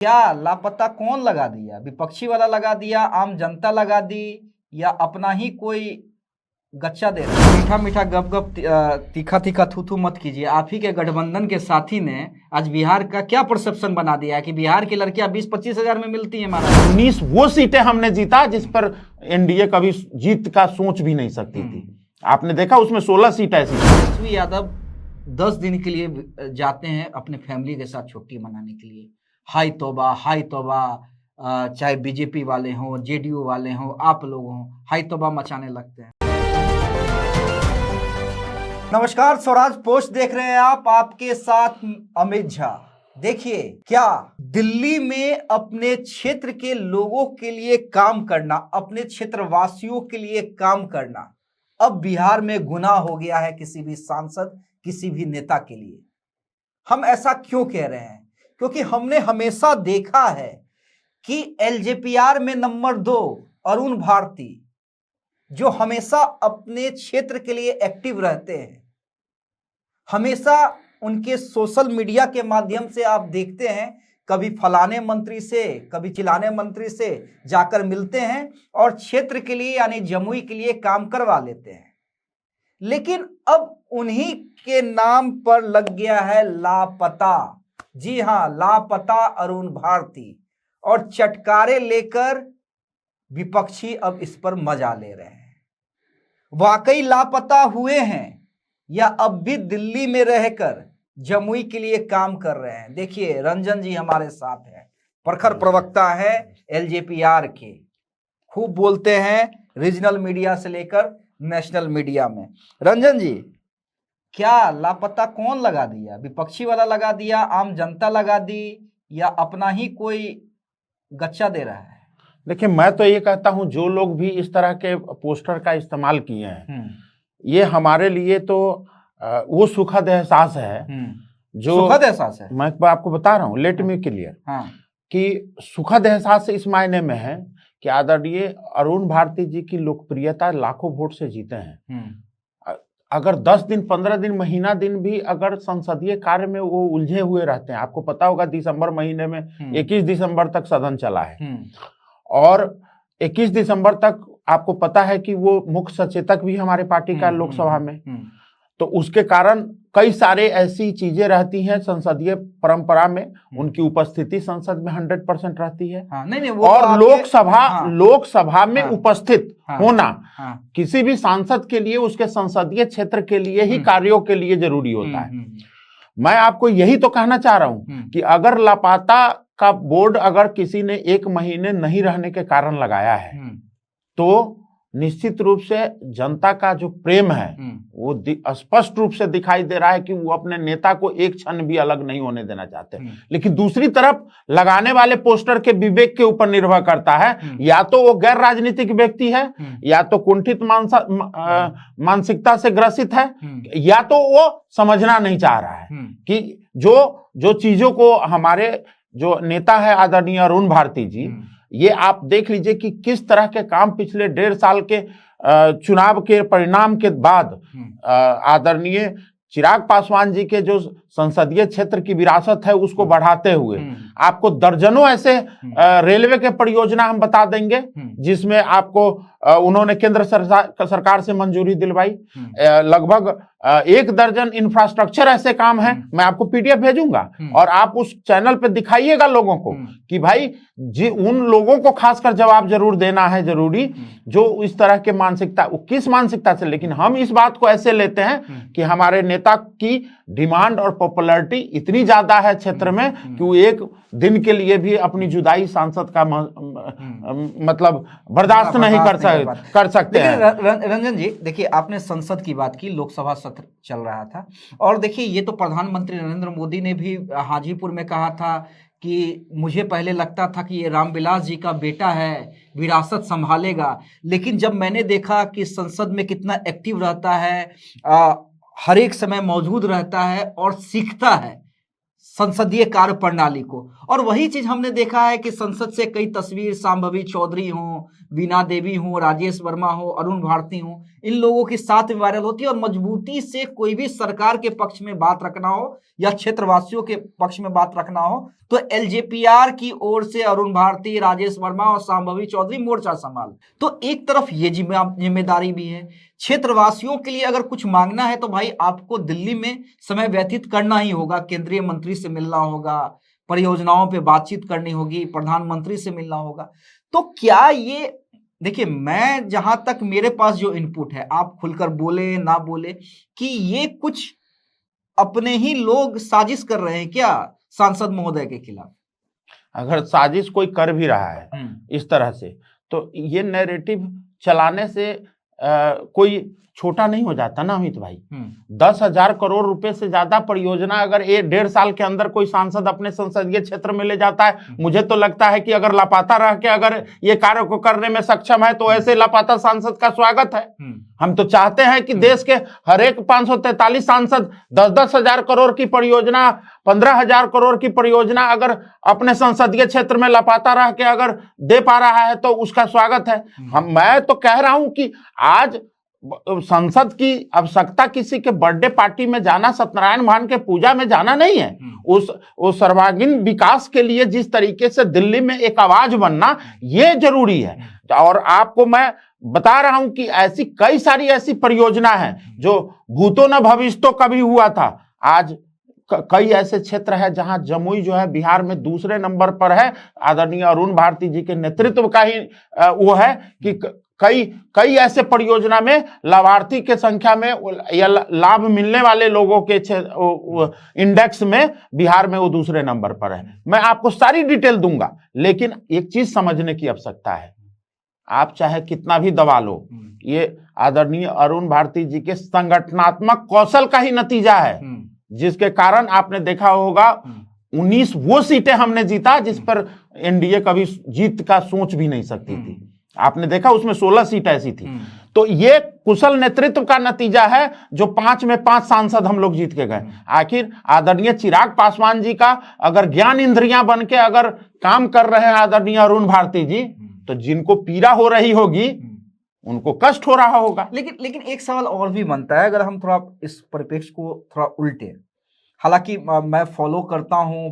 क्या लापता कौन लगा दिया? विपक्षी वाला लगा दिया, आम जनता लगा दी, या अपना ही कोई गच्चा दे रहा है? मीठा मीठा गप गप तीखा तीखा थू थू मत कीजिए। आप ही के गठबंधन के साथी ने आज बिहार का क्या परसेप्शन बना दिया है कि बिहार की लड़कियां 20-25 हजार में मिलती हैं। हमारा 19 वो सीटें हमने जीता जिस पर एनडीए कभी जीत का सोच भी नहीं सकती थी। आपने देखा उसमें 16 सीट ऐसी। तेजस्वी यादव 10 दिन के लिए जाते हैं अपने फैमिली के साथ छुट्टी मनाने के लिए। हाय तौबा, हाय तौबा। चाहे बीजेपी वाले हों, जेडीयू वाले हों, आप लोग हों, हाय तौबा मचाने लगते हैं। नमस्कार, स्वराज पोस्ट देख रहे हैं आप, आपके साथ अमित झा। देखिए, क्या दिल्ली में अपने क्षेत्र के लोगों के लिए काम करना, अपने क्षेत्रवासियों के लिए काम करना अब बिहार में गुनाह हो गया है किसी भी सांसद, किसी भी नेता के लिए। हम ऐसा क्यों कह रहे हैं? क्योंकि हमने हमेशा देखा है कि एलजेपीआर में नंबर 2 अरुण भारती, जो हमेशा अपने क्षेत्र के लिए एक्टिव रहते हैं, हमेशा उनके सोशल मीडिया के माध्यम से आप देखते हैं, कभी फलाने मंत्री से, कभी चिलाने मंत्री से जाकर मिलते हैं और क्षेत्र के लिए यानी जमुई के लिए काम करवा लेते हैं। लेकिन अब उन्हीं के नाम पर लग गया है लापता। जी हां, लापता अरुण भारती, और चटकारे लेकर विपक्षी अब इस पर मजा ले रहे हैं। वाकई लापता हुए हैं या अब भी दिल्ली में रहकर जमुई के लिए काम कर रहे हैं? देखिए, रंजन जी हमारे साथ हैं, प्रखर प्रवक्ता है एलजेपीआर के, खूब बोलते हैं रीजनल मीडिया से लेकर नेशनल मीडिया में। रंजन जी, क्या लापता कौन लगा दिया? विपक्षी वाला लगा दिया, आम जनता लगा दी, या अपना ही कोई गच्चा दे रहा है? देखिए, मैं तो ये कहता हूं जो लोग भी इस तरह के पोस्टर का इस्तेमाल किए हैं, ये हमारे लिए तो वो सुखद एहसास है। जो सुखद एहसास है, मैं आपको बता रहा हूं, लेट मी क्लियर, कि सुखद एहसास इस मायने में है कि आदरणीय अरुण भारती जी की लोकप्रियता लाखों वोट से जीते हैं। अगर 10 दिन, 15 दिन, महीना दिन भी अगर संसदीय कार्य में वो उलझे हुए रहते हैं, आपको पता होगा दिसंबर महीने में 21 दिसंबर तक सदन चला है, और 21 दिसंबर तक आपको पता है कि वो मुख्य सचेतक भी हमारे पार्टी का लोकसभा में, तो उसके कारण कई सारे ऐसी चीजें रहती हैं संसदीय परंपरा में, उनकी उपस्थिति संसद में 100% रहती है। नहीं, वो और तो लोकसभा में उपस्थित होना किसी भी सांसद के लिए उसके संसदीय क्षेत्र के लिए ही कार्यों के लिए जरूरी होता है। मैं आपको यही तो कहना चाह रहा हूं कि अगर लापता का बोर्ड अगर किसी ने 1 महीने नहीं रहने के कारण लगाया है, तो निश्चित रूप से जनता का जो प्रेम है वो स्पष्ट रूप से दिखाई दे रहा है कि वो अपने नेता को एक क्षण भी अलग नहीं होने देना चाहते। लेकिन दूसरी तरफ लगाने वाले पोस्टर के विवेक के ऊपर निर्भर करता है, या तो वो गैर राजनीतिक व्यक्ति है, या तो कुंठित मानसिकता से ग्रसित है, या तो वो समझना नहीं चाह रहा है कि जो चीजों को हमारे जो नेता है आदरणीय अरुण भारती जी, ये आप देख लीजिए कि किस तरह के काम पिछले 1.5 साल के चुनाव के परिणाम के बाद आदरणीय चिराग पासवान जी के जो संसदीय क्षेत्र की विरासत है उसको बढ़ाते हुए आपको दर्जनों ऐसे रेलवे के परियोजना हम बता देंगे जिसमें आपको उन्होंने केंद्र सरकार से मंजूरी दिलवाई। लगभग 1 दर्जन इंफ्रास्ट्रक्चर ऐसे काम हैं, मैं आपको पीडीएफ भेजूंगा और आप उस चैनल पे दिखाइएगा लोगों को कि भाई जी उन लोगों को खासकर जवाब जरूर देना है जरूरी जो इस तरह के मानसिकता, किस मानसिकता से, लेकिन हम इस बात को ऐसे लेते हैं कि हमारे नेता की डिमांड और पॉपुलैरिटी इतनी ज्यादा है क्षेत्र में कि वो 1 दिन के लिए भी अपनी जुदाई सांसद का मतलब बर्दाश्त नहीं कर सकते हैं। रंजन जी, देखिए, आपने संसद की बात की, लोकसभा सत्र चल रहा था, और देखिए ये तो प्रधानमंत्री नरेंद्र मोदी ने भी हाजीपुर में कहा था कि मुझे पहले लगता था कि ये रामविलास जी का बेटा है, विरासत संभालेगा, लेकिन जब मैंने देखा कि संसद में कितना एक्टिव रहता है, हर एक समय मौजूद रहता है और सीखता है, संसदीय कार्य प्रणाली को। और वही चीज हमने देखा है कि संसद से कई तस्वीर शांभवी चौधरी हो, वीणा देवी हो, राजेश वर्मा हो, अरुण भारती हो, इन लोगों की साथ में वायरल होती है। और मजबूती से कोई भी सरकार के पक्ष में बात रखना हो या क्षेत्रवासियों के पक्ष में बात रखना हो तो एलजेपीआर की ओर से अरुण भारती, राजेश वर्मा और शांभवी चौधरी मोर्चा संभाल। तो एक तरफ ये जिम्मेदारी भी है, क्षेत्रवासियों के लिए अगर कुछ मांगना है तो भाई आपको दिल्ली में समय व्यतीत करना ही होगा, केंद्रीय मंत्री से मिलना होगा, परियोजनाओं पे बातचीत करनी होगी, प्रधानमंत्री से मिलना होगा। तो क्या ये देखिए, मैं जहां तक मेरे पास जो इनपुट है, आप खुलकर बोले ना बोले, कि ये कुछ अपने ही लोग साजिश कर रहे हैं क्या सांसद महोदय के खिलाफ? अगर साजिश कोई कर भी रहा है इस तरह से, तो ये नैरेटिव चलाने से कोई छोटा नहीं हो जाता ना अमित भाई। 10,000 करोड़ रुपए से ज्यादा परियोजना अगर 1.5 साल के अंदर कोई सांसद अपने संसदीय क्षेत्र में ले जाता है, मुझे तो लगता है कि अगर लापता रह के अगर ये कार्य को करने में सक्षम है तो ऐसे लापता सांसद का स्वागत है। हम तो चाहते हैं कि देश के हर एक 543 सांसद 10-10 हजार करोड़ की परियोजना, 15,000 करोड़ की परियोजना अगर अपने संसदीय क्षेत्र में लापता रह के अगर दे पा रहा है तो उसका स्वागत है। मैं तो कह रहा हूं कि आज संसद की आवश्यकता किसी के बर्थडे पार्टी में जाना, सत्यनारायण भगवान के पूजा में जाना नहीं है। उस सर्वांगीण विकास के लिए जिस तरीके से दिल्ली में एक आवाज बनना ये जरूरी है। और आपको मैं बता रहा हूं कि ऐसी कई सारी ऐसी परियोजना है जो भूतो न भविष्य कभी हुआ था। आज कई ऐसे क्षेत्र है जहां जमुई जो है बिहार में दूसरे नंबर पर है। आदरणीय अरुण भारती जी के नेतृत्व का ही वो है कि कई ऐसे परियोजना में लाभार्थी के संख्या में या लाभ मिलने वाले लोगों के इंडेक्स में बिहार में वो दूसरे नंबर पर है। मैं आपको सारी डिटेल दूंगा, लेकिन एक चीज समझने की आवश्यकता है, आप चाहे कितना भी दबा लो, ये आदरणीय अरुण भारती जी के संगठनात्मक कौशल का ही नतीजा है, जिसके कारण आपने देखा होगा 19 वो सीटें हमने जीता जिस पर एनडीए कभी जीत का सोच भी नहीं सकती थी। आपने देखा उसमें 16 सीट ऐसी थी। तो ये कुशल नेतृत्व का नतीजा है जो 5 में 5 सांसद हम लोग जीत के गए। आखिर आदरणीय चिराग पासवान जी का अगर ज्ञान इंद्रियां बन के अगर काम कर रहे हैं आदरणीय अरुण भारती जी, तो जिनको पीड़ा हो रही होगी उनको कष्ट हो रहा होगा। लेकिन एक सवाल और भी बनता है, अगर हम थोड़ा इस परिप्रेक्ष्य को थोड़ा उल्टे, हालांकि मैं फॉलो करता हूं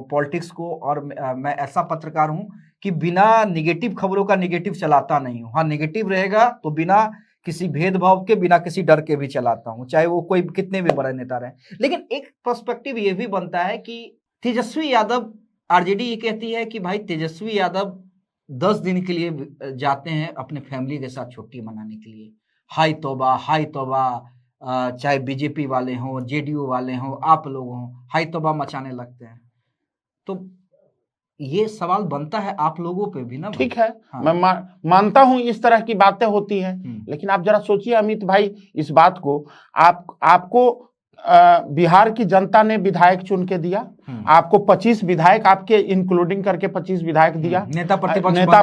पॉलिटिक्स को और मैं ऐसा पत्रकार हूं कि बिना निगेटिव खबरों का निगेटिव चलाता नहीं हूं। हाँ, निगेटिव रहेगा तो बिना किसी भेदभाव के, बिना किसी डर के भी चलाता हूं, चाहे वो कोई कितने भी बड़े नेता रहे। लेकिन एक पर्सपेक्टिव ये भी बनता है कि तेजस्वी यादव, आरजेडी ये कहती है कि भाई तेजस्वी यादव 10 दिन के लिए जाते हैं अपने फैमिली के साथ छुट्टी मनाने के लिए। हाय तौबा, हाय तौबा, चाहे बीजेपी वाले हों, जेडीयू वाले हों, आप लोग हों, हाय तौबा मचाने लगते हैं। तो ये सवाल बनता है आप लोगों पे भी ना। ठीक है, हाँ। मैं मानता हूं इस तरह की बातें होती हैं, लेकिन आप जरा सोचिए अमित भाई इस बात को, आपको बिहार की जनता ने विधायक चुन के दिया, आपको 25 विधायक आपके इंक्लूडिंग करके 25 विधायक दिया, नेता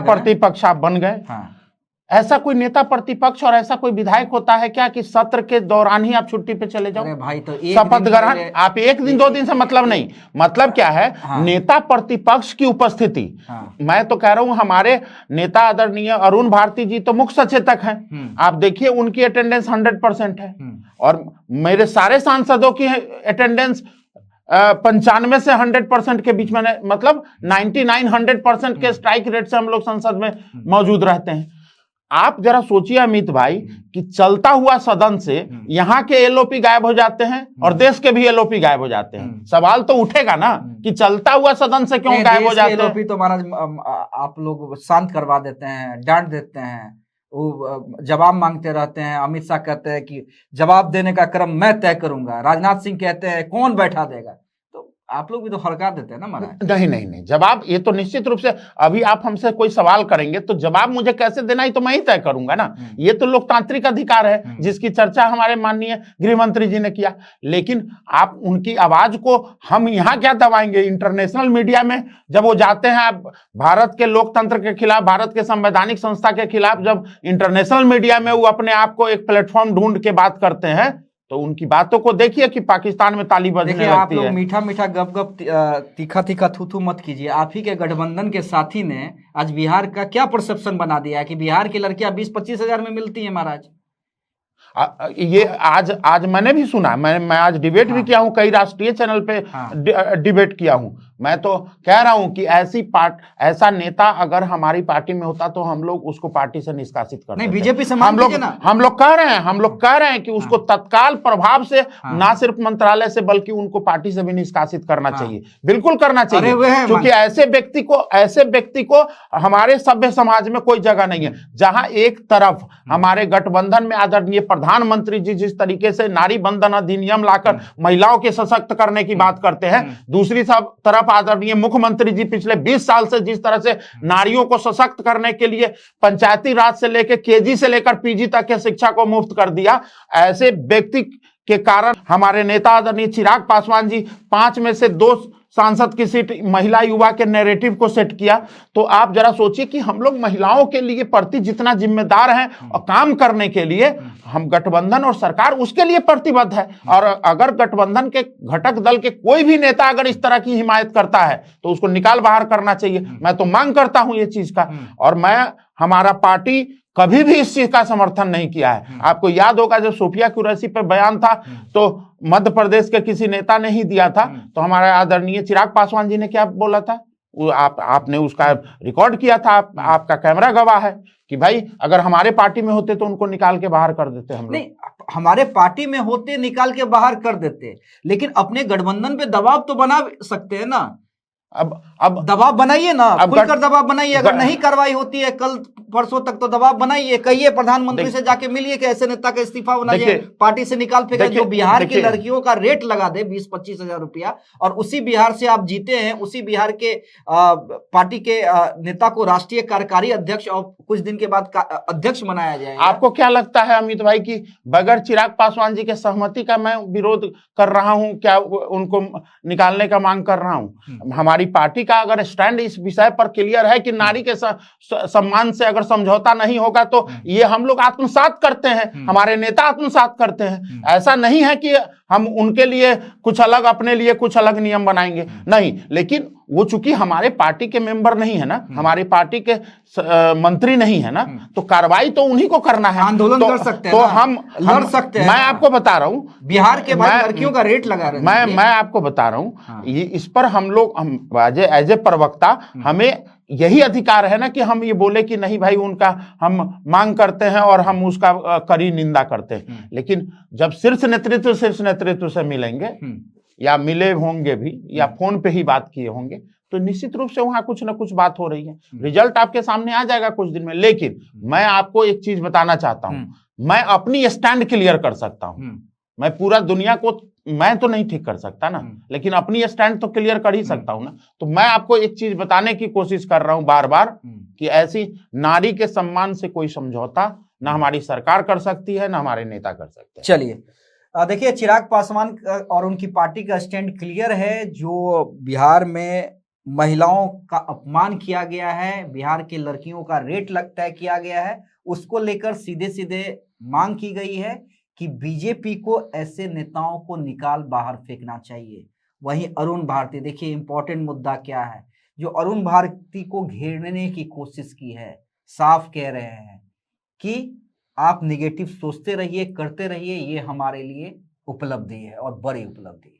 प्रतिपक्ष आप बन गए। हाँ। ऐसा कोई नेता प्रतिपक्ष और ऐसा कोई विधायक होता है क्या कि सत्र के दौरान ही आप छुट्टी पे चले जाओ? भाई तो शपथ ग्रहण आप 1 दिन 2 दिन से मतलब नहीं, मतलब क्या है? हाँ। नेता प्रतिपक्ष की उपस्थिति। हाँ। मैं तो कह रहा हूं हमारे नेता आदरणीय अरुण भारती जी तो मुख्य सचेतक हैं, आप देखिए उनकी अटेंडेंस 100% है, और मेरे सारे सांसदों की अटेंडेंस 95 से 100% के बीच में, मतलब 99-100% के स्ट्राइक रेट से हम लोग संसद में मौजूद रहते हैं। आप जरा सोचिए अमित भाई कि चलता हुआ सदन से यहाँ के एलओपी गायब हो जाते हैं और देश के भी एलओपी गायब हो जाते हैं। सवाल तो उठेगा ना कि चलता हुआ सदन से क्यों गायब हो जाते हैं? एलओपी तो महाराज आप लोग शांत करवा देते हैं, डांट देते हैं, वो जवाब मांगते रहते हैं। अमित शाह कहते हैं कि जवाब देने का क्रम मैं तय करूंगा, राजनाथ सिंह कहते हैं कौन बैठा देगा। आप लोग भी तो हड़का देते हैं ना महाराज। नहीं, जवाब ये तो निश्चित रूप से, अभी आप हमसे कोई सवाल करेंगे तो जवाब मुझे कैसे देना ही तो मैं ही तय करूंगा ना। ये तो लोकतांत्रिक अधिकार है जिसकी चर्चा हमारे माननीय गृह मंत्री जी ने किया। लेकिन आप उनकी आवाज को हम यहाँ क्या दबाएंगे? इंटरनेशनल मीडिया में जब वो जाते हैं, आप भारत के लोकतंत्र के खिलाफ, भारत के संवैधानिक संस्था के खिलाफ जब इंटरनेशनल मीडिया में वो अपने आप को एक प्लेटफॉर्म ढूंढ के बात करते हैं, तो उनकी बातों को देखिए कि पाकिस्तान में ताली बजने लगती है। आप लोग मीठा मीठा गप गप तीखा तीखा थू थू मत कीजिए। आप ही के गठबंधन के साथी ने आज बिहार का क्या परसेप्शन बना दिया है कि बिहार की लड़कियां 20-25 हजार में मिलती हैं महाराज। ये आज मैंने भी सुना, मैं आज डिबेट भी किया हूं, कई राष्ट्रीय चैनल पे डिबेट किया हूं। मैं तो कह रहा हूं कि ऐसा नेता अगर हमारी पार्टी में होता तो हम लोग उसको पार्टी से निष्कासित कर देते। नहीं, बीजेपी से हम लोग कह रहे हैं कि उसको तत्काल प्रभाव से ना सिर्फ मंत्रालय से बल्कि उनको पार्टी से भी निष्कासित करना चाहिए, बिल्कुल करना चाहिए, क्योंकि ऐसे व्यक्ति को हमारे सभ्य समाज में कोई जगह नहीं है। जहां एक तरफ हमारे गठबंधन में आदरणीय प्रधानमंत्री जी जिस तरीके से नारी बंधन अधिनियम लाकर महिलाओं के सशक्त करने की बात करते हैं, दूसरी तरफ आदरणीय मुख्यमंत्री जी पिछले 20 साल से जिस तरह से नारियों को सशक्त करने के लिए पंचायती राज से लेकर केजी से लेकर पीजी तक के शिक्षा को मुफ्त कर दिया, ऐसे व्यक्ति के कारण हमारे नेता आदरणीय चिराग पासवान जी 5 में से 2 सांसद की सीट महिला युवा के नैरेटिव को सेट किया। तो आप जरा सोचिए कि हम लोग महिलाओं के लिए प्रति जितना जिम्मेदार हैं और काम करने के लिए हम गठबंधन और सरकार उसके लिए प्रतिबद्ध है। और अगर गठबंधन के घटक दल के कोई भी नेता अगर इस तरह की हिमायत करता है तो उसको निकाल बाहर करना चाहिए। मैं तो मांग करता हूं ये चीज का, और हमारा पार्टी कभी भी इस चीज का समर्थन नहीं किया है। आपको याद होगा जब सोफिया कुरैशी पे बयान था तो मध्य प्रदेश के किसी नेता ने ही दिया था, तो हमारे आदरणीय चिराग पासवान जी ने क्या बोला था, आपने उसका रिकॉर्ड किया था, आपका कैमरा गवाह है कि भाई अगर हमारे पार्टी में होते तो उनको निकाल के बाहर कर देते। हम नहीं, हमारे पार्टी में होते निकाल के बाहर कर देते, लेकिन अपने गठबंधन पे दबाव तो बना सकते हैं ना। अब दबाव बनाइए ना, खुलकर दबाव बनाइए। अगर नहीं कार्रवाई होती है कल परसों तक तो दबाव बनाइए, कहिए प्रधानमंत्री से जाके मिलिए कि ऐसे नेता का इस्तीफा होना चाहिए, पार्टी से निकाल फेंका। जो बिहार की लड़कियों का रेट लगा दे 20-25 हजार रुपया, और उसी बिहार से आप जीते हैं, उसी बिहार के पार्टी के नेता को राष्ट्रीय कार्यकारी अध्यक्ष और कुछ दिन के बाद अध्यक्ष बनाया जाएगा। आपको क्या लगता है अमित भाई कि बगैर चिराग पासवान जी के सहमति का मैं विरोध कर रहा हूं, क्या उनको निकालने का मांग कर रहा हूं? हमारी पार्टी का अगर स्टैंड इस विषय पर क्लियर है कि नारी के सम्मान से अगर समझौता नहीं होगा तो ये हम लोग आत्मसात करते हैं, हमारे नेता आत्मसात करते हैं। ऐसा नहीं है कि हम उनके लिए कुछ अलग, अपने लिए कुछ अलग नियम बनाएंगे, नहीं। लेकिन वो चूंकि हमारे पार्टी के मेंबर नहीं है ना, हमारी पार्टी के मंत्री नहीं है ना, तो कार्रवाई तो उन्हीं को करना है। आंदोलन कर सकते हैं, तो हम लड़ सकते हैं। मैं आपको बता रहा हूं बिहार के लड़कियों का रेट लगा रहे हैं। मैं आपको बता रहा हूं ये, इस पर हम लोग एज ए प्रवक्ता हमें यही अधिकार है ना कि हम ये बोले कि नहीं भाई उनका हम मांग करते हैं और हम उसका कड़ी निंदा करते हैं। लेकिन जब शीर्ष नेतृत्व से मिलेंगे या मिले होंगे भी या फोन पे ही बात किए होंगे तो निश्चित रूप से वहां कुछ ना कुछ बात हो रही है, रिजल्ट आपके सामने आ जाएगा कुछ दिन में। लेकिन मैं आपको एक चीज बताना चाहता हूं, मैं अपनी स्टैंड क्लियर कर सकता हूं। मैं पूरा दुनिया को मैं तो नहीं ठीक कर सकता ना, लेकिन अपनी स्टैंड तो क्लियर कर ही सकता हूं ना। तो मैं आपको एक चीज बताने की कोशिश कर रहा हूं बार बार कि ऐसी नारी के सम्मान से कोई समझौता ना हमारी सरकार कर सकती है ना हमारे नेता कर सकते हैं। चलिए देखिए, चिराग पासवान और उनकी पार्टी का स्टैंड क्लियर है। जो बिहार में महिलाओं का अपमान किया गया है, बिहार की लड़कियों का रेट तय किया गया है, उसको लेकर सीधे सीधे मांग की गई है कि बीजेपी को ऐसे नेताओं को निकाल बाहर फेंकना चाहिए। वहीं अरुण भारती, देखिए इंपॉर्टेंट मुद्दा क्या है, जो अरुण भारती को घेरने की कोशिश की है, साफ कह रहे हैं कि आप निगेटिव सोचते रहिए, करते रहिए, ये हमारे लिए उपलब्धि है और बड़ी उपलब्धि है।